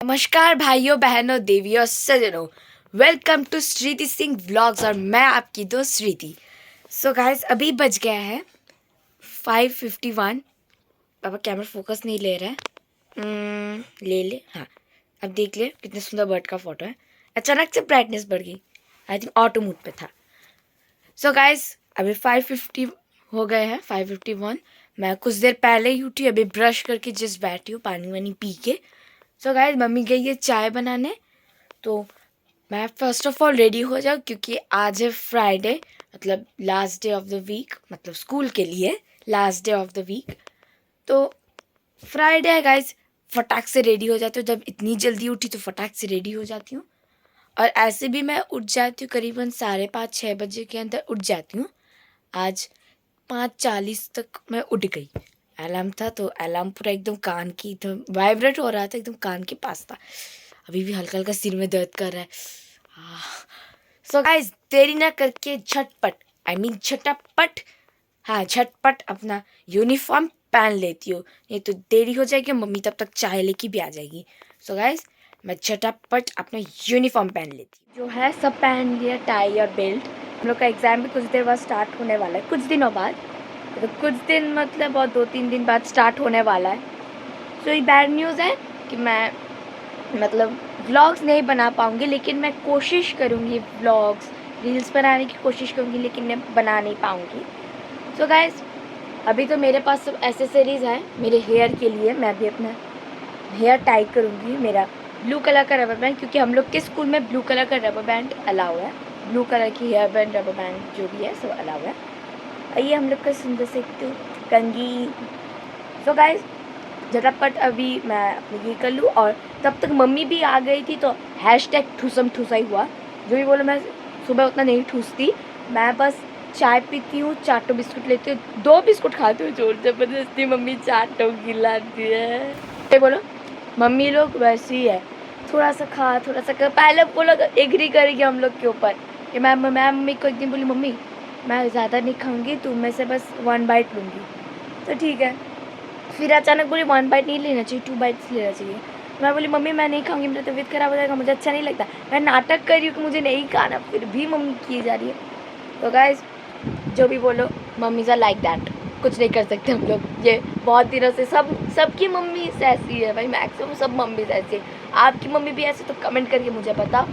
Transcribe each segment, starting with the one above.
नमस्कार भाइयों बहनों देवियों सज्जनों, welcome to Shriti Singh vlogs और मैं आपकी दोस्त श्रीति। सो गाइस अभी बज गया है 5:51। पापा कैमरा फोकस नहीं ले रहा है। ले हाँ, अब देख ले कितने सुंदर बर्ड का फोटो है। अचानक से ब्राइटनेस बढ़ गई, आई थिंक ऑटो मोड पे था। सो गाइस अभी 5:50 हो गए हैं, 5:51। मैं कुछ देर पहले ही उठी, अभी ब्रश करके जस्ट बैठी हूँ पानी वानी पी के। सो गाइस मम्मी गई है चाय बनाने, तो मैं फ़र्स्ट ऑफ ऑल रेडी हो जाऊँ क्योंकि आज है फ्राइडे, मतलब last day of the week, मतलब स्कूल के लिए last day of the week. तो फ्राइडे है गाइस, फटाक से रेडी हो जाती हूँ। जब इतनी जल्दी उठी तो फटाक से रेडी हो जाती हूँ। और ऐसे भी मैं उठ जाती हूँ करीबन 5:30-6 बजे के अंदर उठ जाती हूँ। आज 5:40 तक मैं उठ गई। अलार्म था तो अलार्म पूरा एकदम कान की तो वाइब्रेट हो रहा था, एकदम कान के पास था। अभी भी हल्का हल्का सिर में दर्द कर रहा है। सो गाइस देरी ना करके झटपट झटपट अपना यूनिफॉर्म पहन लेती हूँ, नहीं तो देरी हो जाएगी, मम्मी तब तक चाय लेके भी आ जाएगी। सो गाइस मैं झटपट अपना यूनिफॉर्म पहन लेती हूँ, जो है सब पहन लिया, टाई और बेल्ट। हम लोग का एग्ज़ाम भी कुछ देर बाद स्टार्ट होने वाला है, कुछ दिनों बाद, तो कुछ दिन मतलब और 2-3 दिन बाद स्टार्ट होने वाला है। सो ये बैड न्यूज़ है कि मैं मतलब व्लॉग्स नहीं बना पाऊँगी, लेकिन मैं कोशिश करूँगी व्लॉग्स रील्स बनाने की कोशिश करूँगी, लेकिन मैं बना नहीं पाऊँगी। सो गाइस अभी तो मेरे पास सब एसेसरीज़ हैं मेरे हेयर के लिए। मैं भी अपना हेयर टाई करूँगी। मेरा ब्लू कलर का रबर बैंड, क्योंकि हम लोग के स्कूल में ब्लू कलर का रबर बैंड अलाउ है। ब्लू कलर की हेयर बैंड, रबर बैंड जो भी है सब अलाउ है। आइए हम लोग का सुंदर से कंघी। सो गाइस झटपट अभी मैं अपनी ये कर लूँ, और तब तक मम्मी भी आ गई थी, तो हैशटैग ठूसम ठूसा ही हुआ। जो भी बोलो, मैं सुबह उतना नहीं ठूसती, मैं बस चाय पीती हूँ, 4 बिस्कुट लेती हूँ, 2 बिस्कुट खाती हूँ, जोर जबरदस्ती मम्मी 4 खिलाती है। ये बोलो मम्मी लोग वैसी ही है, थोड़ा सा खा थोड़ा सा खा। पहले बोलो तो एग्री करेगी हम लोग के ऊपर कि मैं मम्मी को एक दिन बोली, मम्मी मैं ज़्यादा नहीं खाऊंगी, तुम में से बस 1 बाइट लूँगी, तो ठीक है। फिर अचानक बोली 1 बाइट नहीं लेना चाहिए, 2 बाइट्स लेना चाहिए। मैं बोली मम्मी मैं नहीं खाऊंगी, मेरी तबीयत ख़राब हो जाएगा, मुझे अच्छा नहीं लगता। मैं नाटक कर रही हूँ कि मुझे नहीं खाना, फिर भी मम्मी किए जा रही है। तो गाइस जो भी बोलो, मम्मीज़ आर लाइक दैट, कुछ नहीं कर सकते हम लोग। ये बहुत दिनों से सबकी मम्मी ऐसी है भाई, मैक्सिमम सब मम्मी ऐसी है। आपकी मम्मी भी ऐसी तो कमेंट करके मुझे बताओ।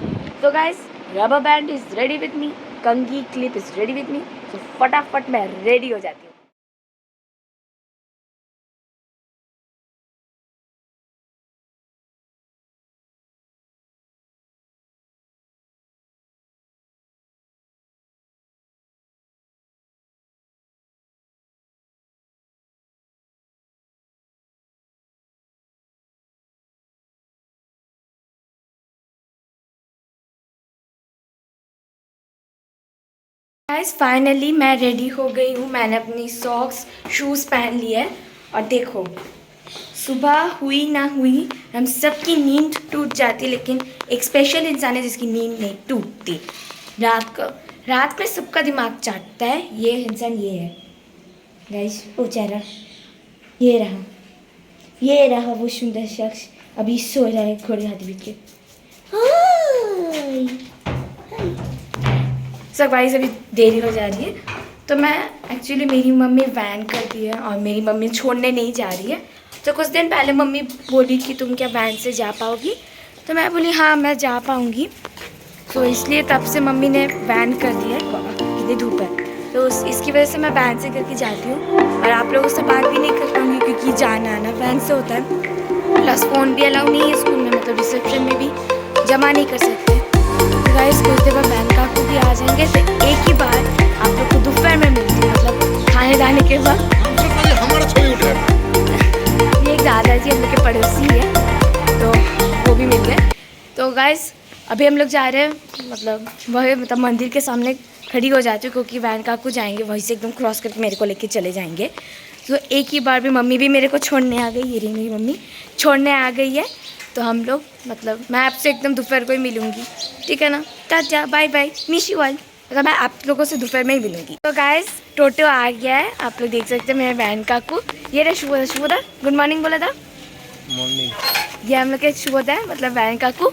तो guys rubber band is ready with me, कंघी clip is ready with me, तो फटाफट मैं रेडी हो जाती हूँ। गाइस फाइनली मैं रेडी हो गई हूँ। मैंने अपनी सॉक्स शूज़ पहन लिए हैं, और देखो सुबह हुई ना हुई हम सबकी नींद टूट जाती, लेकिन एक स्पेशल इंसान है जिसकी नींद नहीं टूटती। रात में सबका दिमाग चाटता है, ये इंसान ये है गाइस, वो चेहरा ये रहा वो सुंदर शख्स, अभी सो रहा है घोड़े हाथ बीच के। सब गाइस अभी देरी हो जा रही है, तो मैं एक्चुअली मेरी मम्मी वैन करती है और मेरी मम्मी छोड़ने नहीं जा रही है। तो कुछ दिन पहले मम्मी बोली कि तुम क्या वैन से जा पाओगी, तो मैं बोली हाँ मैं जा पाऊँगी। तो इसलिए तब से मम्मी ने वैन कर दिया है। कितनी धूप है, तो इसकी वजह से मैं वैन से करके जाती हूँ, और आप लोगों से बात भी नहीं कर पाऊँगी क्योंकि जाना आना वैन से होता है। प्लस फ़ोन भी अलाउ नहीं है स्कूल में, मतलब रिसेप्शन में भी जमा नहीं कर सकते। गाइस कुछ देर बाद बैंक काकू भी आ जाएंगे, तो एक ही बार आप लोग को दोपहर में मिलती है, मतलब खाने दाने के बाद। ये एक दादाजी हम लोग के पड़ोसी है, तो वो भी मिल गए। तो गाइस अभी हम लोग जा रहे हैं, मतलब मंदिर के सामने खड़ी हो जाती हूँ, क्योंकि वैन काकू जाएंगे, वहीं से एकदम क्रॉस करके मेरे को लेके चले जाएंगे। तो एक ही बार भी मम्मी भी मेरे को छोड़ने आ गई, ये रही मेरी मम्मी छोड़ने आ गई है। तो हम लोग मतलब मैं आपसे एकदम दोपहर को ही मिलूँगी, ठीक है ना? Tata bye bye, miss you all. मतलब मैं आप लोगों से दोपहर में ही मिलूँगी। तो गाइस टोटो आ गया है, आप लोग देख सकते हैं मेरे वैन काकू। ये रहा शुभदा, गुड मॉर्निंग बोला था। ये हम लोग के शुभ है, मतलब बहन काकू।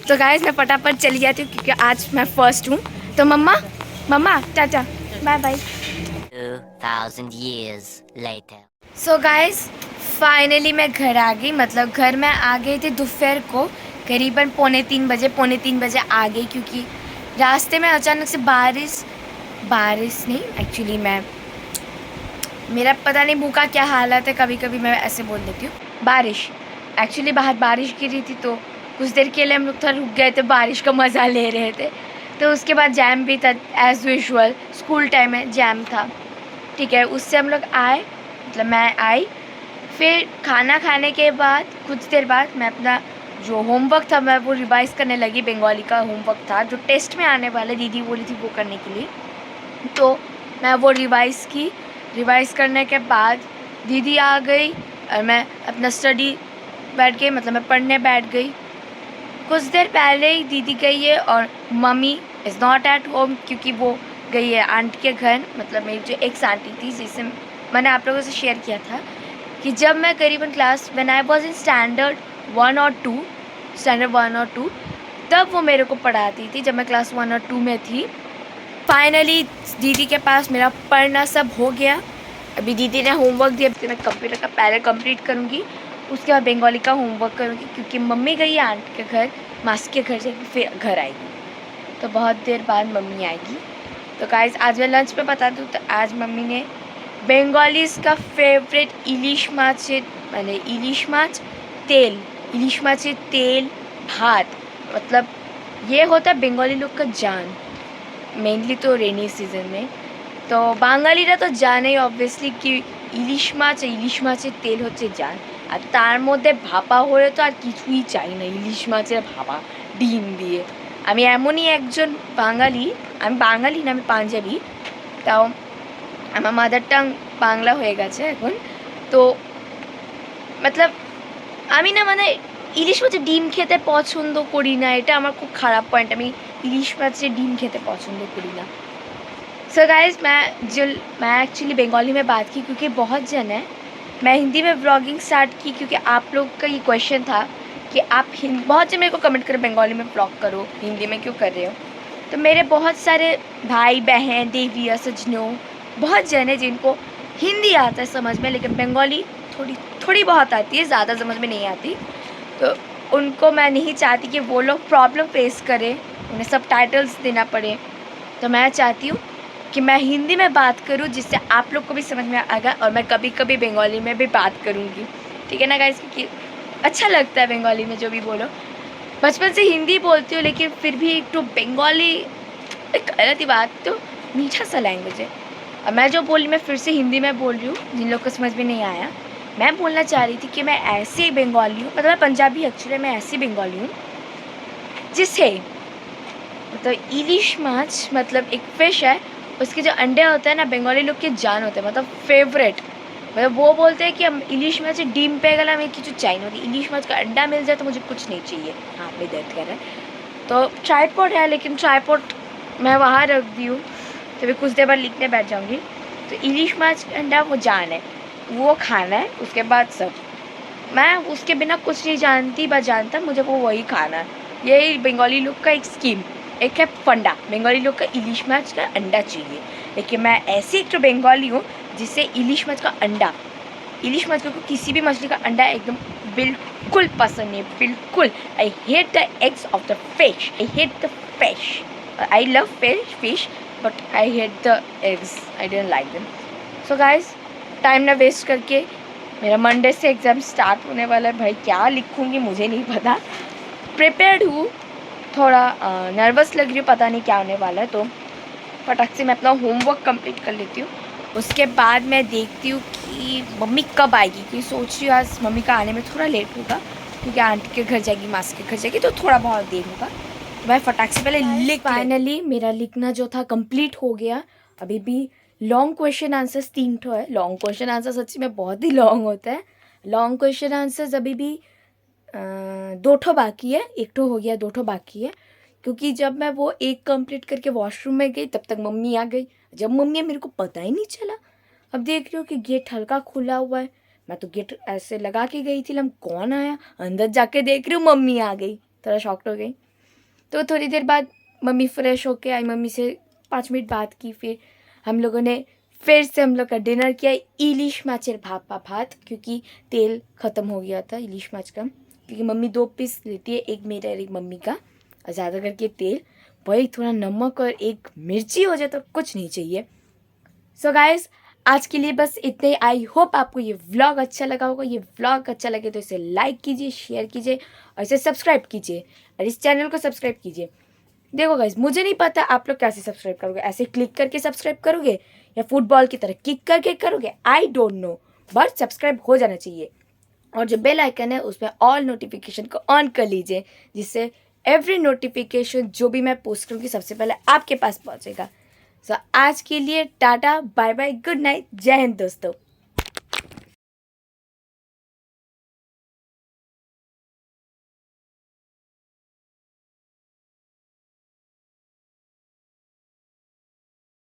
तो गाइस मैं फटाफट चली जाती हूँ क्योंकि आज मैं फर्स्ट हूँ। तो मम्मा मम्मा tata bye bye. 2000 years later. So guys finally मैं घर आ गई, मतलब घर में आ गई थी दोपहर को, करीबन पौने तीन बजे आ गई क्योंकि रास्ते में अचानक से बारिश नहीं, एक्चुअली मेरा पता नहीं मुँह का क्या हालत है, कभी कभी मैं ऐसे बोल देती हूँ। बारिश, एक्चुअली बाहर बारिश गिरी थी तो कुछ देर के लिए हम लोग थोड़ा रुक गए थे, बारिश का मज़ा ले रहे थे। तो उसके बाद जैम भी था एज़ यूजुअल, स्कूल टाइम में जैम था, ठीक है। उससे हम लोग आए, मतलब मैं आई, फिर खाना खाने के बाद कुछ देर बाद मैं अपना जो होमवर्क था मैं वो रिवाइज़ करने लगी। बंगाली का होमवर्क था जो टेस्ट में आने वाले, दीदी बोली थी वो करने के लिए, तो मैं वो रिवाइज़ करने के बाद दीदी आ गई और मैं अपना स्टडी बैठ गई, मतलब मैं पढ़ने बैठ गई। कुछ देर पहले ही दीदी गई है और mummy is not at home क्योंकि वो गई है आंटी के घर, मतलब मेरी जो एक्स आंटी थी जिससे मैंने आप लोगों से शेयर किया था कि जब मैं करीबन class when I was in standard 1 और 2 तब वो मेरे को पढ़ाती थी, जब मैं क्लास 1 और 2 में थी। फाइनली दीदी के पास मेरा पढ़ना सब हो गया। अभी दीदी ने होमवर्क दिया, अभी मैं कंप्यूटर का पहले कंप्लीट करूँगी, उसके बाद बंगाली का होमवर्क करूँगी क्योंकि मम्मी गई है आंटी के घर, मासी के घर जाएगी, फिर घर आएगी, तो बहुत देर बाद मम्मी आएगी। तो गाइस आज मैं लंच पे बता दूँ तो आज मम्मी ने बेंगलीज का फेवरेट इलिश माछेर तेल भात, मतलब ये होता है बंगाली लोग का जान, मेनली तो रेनी सीजन में। तो বাঙালিরা তো জানেই অবভিয়াসলি কি ইলিশ মাছের তেল হচ্ছে জান, আর তার মধ্যে ভাপা হলে তো আর কিছুই চাই না, ইলিশ মাছের ভাপা ডিম দিয়ে। আমি এমনই একজন বাঙালি, আমি বাঙালি না, আমি পাঞ্জাবি, তাও আমার মাদার টাং বাংলা হয়ে গেছে এখন। তো মতলব আমি না মানে ইলিশ মাছের ডিম খেতে পছন্দ করি না, এটা আমার খুব খারাপ পয়েন্ট, আমি ইলিশ মাছের ডিম খেতে পছন্দ করি না। सो गाइस मैं एक्चुअली बंगाली में बात की क्योंकि बहुत जन है, मैं हिंदी में व्लॉगिंग स्टार्ट की क्योंकि आप लोग का ये क्वेश्चन था कि आप बहुत जन मेरे को कमेंट करो बंगाली में व्लॉग करो, हिंदी में क्यों कर रहे हो। तो मेरे बहुत सारे भाई बहन देविया सजनों बहुत जन है जिनको हिंदी आता है समझ में, लेकिन बंगाली थोड़ी बहुत आती है, ज़्यादा समझ में नहीं आती। तो उनको मैं नहीं चाहती कि वो लोग प्रॉब्लम फेस करें, उन्हें सब टाइटल्स देना पड़े। तो मैं चाहती हूँ कि मैं हिंदी में बात करूँ जिससे आप लोग को भी समझ में आएगा, और मैं कभी कभी बंगाली में भी बात करूँगी, ठीक है ना गाइस, क्योंकि अच्छा लगता है बंगाली में जो भी बोलो। बचपन से हिंदी बोलती हूँ लेकिन फिर भी एक तो बंगाली एक अलग ही बात, तो मीठा सा लैंग्वेज है। और मैं जो बोली मैं फिर से हिंदी में बोल रही हूँ, जिन लोग को समझ में नहीं आया। मैं बोलना चाह रही थी कि मैं ऐसी बंगाली हूँ, मतलब मैं पंजाबी एक्चुअली, मैं ऐसी बंगाली हूँ जिसे मतलब इलिश माछ, मतलब एक फ़िश है, उसके जो अंडे होते हैं ना बंगाली लोग के जान होते हैं, मतलब फेवरेट। मतलब वो बोलते हैं कि हम इलिश माछ डिम पे गला मैं किचु चाहिए होती, इलिश माछ का अंडा मिल जाए तो मुझे कुछ नहीं चाहिए। हाँ में दर्द कर रहा है तो ट्राइपॉड है, लेकिन ट्राइपॉड मैं वहाँ रख दी हूँ, तो मैं कुछ देर बाद लिखने बैठ जाऊँगी। तो इलिश माछ अंडा वो जान है, वो खाना है, उसके बाद सब। मैं उसके बिना कुछ नहीं जानती, बस जानता मुझे वो वही खाना है। यही बंगाली लोग का एक स्कीम, एक है फंडा, बंगाली लोग का इलिश माछ का अंडा चाहिए। लेकिन मैं ऐसी एक तो बंगाली हूँ जिससे इलिश माछ का अंडा, इलिश माछ को किसी भी मछली का अंडा एकदम बिल्कुल पसंद नहीं, बिल्कुल। I hate the eggs of the fish, I hate the fish, I love fish but I hate the eggs, I don't like them. So guys time ना वेस्ट करके, मेरा मंडे से एग्ज़ाम स्टार्ट होने वाला है, भाई क्या लिखूँगी मुझे नहीं पता, प्रिपेयर्ड हूँ, थोड़ा नर्वस लग रही हूँ, पता नहीं क्या होने वाला है। तो फटाक से मैं अपना होमवर्क कंप्लीट कर लेती हूँ, उसके बाद मैं देखती हूँ कि मम्मी कब आएगी, क्योंकि सोच रही हूँ आज मम्मी का आने में थोड़ा लेट होगा क्योंकि आंटी के घर जाएगी, मासी के घर जाएगी, तो थोड़ा बहुत देर होगा। तो मैं फटाक से पहले लिख, फाइनली मेरा लिखना जो था कंप्लीट हो गया। अभी भी लॉन्ग क्वेश्चन आंसर्स 3 ठो है, लॉन्ग क्वेश्चन आंसर सच्ची में बहुत ही लॉन्ग होता है। लॉन्ग क्वेश्चन आंसर्स अभी भी 2 ठो बाकी है, 1 ठो हो गया, 2 ठो बाकी है, क्योंकि जब मैं वो एक कंप्लीट करके वॉशरूम में गई तब तक मम्मी आ गई। जब मम्मी है मेरे को पता ही नहीं चला। अब देख रही हो कि गेट हल्का खुला हुआ है, मैं तो गेट ऐसे लगा के गई थी, हम कौन आया, अंदर जाके देख रही हूँ मम्मी आ गई, थोड़ा शॉक्ड हो गई। तो थोड़ी देर बाद मम्मी फ्रेश होके आई, मम्मी से 5 मिनट बात की, फिर हम लोगों ने फिर से हम लोग का डिनर किया, इलिश माछेर भात, क्योंकि तेल ख़त्म हो गया था इलिश माछ का, क्योंकि मम्मी 2 पीस लेती है, एक मेरा और एक मम्मी का, और ज़्यादा करके तेल, वही थोड़ा नमक और एक मिर्ची हो जाए तो कुछ नहीं चाहिए। सो गाइस, आज के लिए बस इतने ही। आई होप आपको ये व्लॉग अच्छा लगा होगा। ये व्लॉग अच्छा लगे तो इसे लाइक कीजिए, शेयर कीजिए और इसे सब्सक्राइब कीजिए, और इस चैनल को सब्सक्राइब कीजिए। देखो गाइस, मुझे नहीं पता आप लोग कैसे सब्सक्राइब करोगे, ऐसे क्लिक करके सब्सक्राइब करोगे या फुटबॉल की तरह किक करके करोगे, I don't know, but subscribe हो जाना चाहिए। और जो बेल आइकन है उसमें ऑल नोटिफिकेशन को ऑन कर लीजिए, जिससे एवरी नोटिफिकेशन जो भी मैं पोस्ट करूँगी सबसे पहले आपके पास पहुँचेगा। सो आज के लिए tata, bye bye, good night, जय हिंद दोस्तों।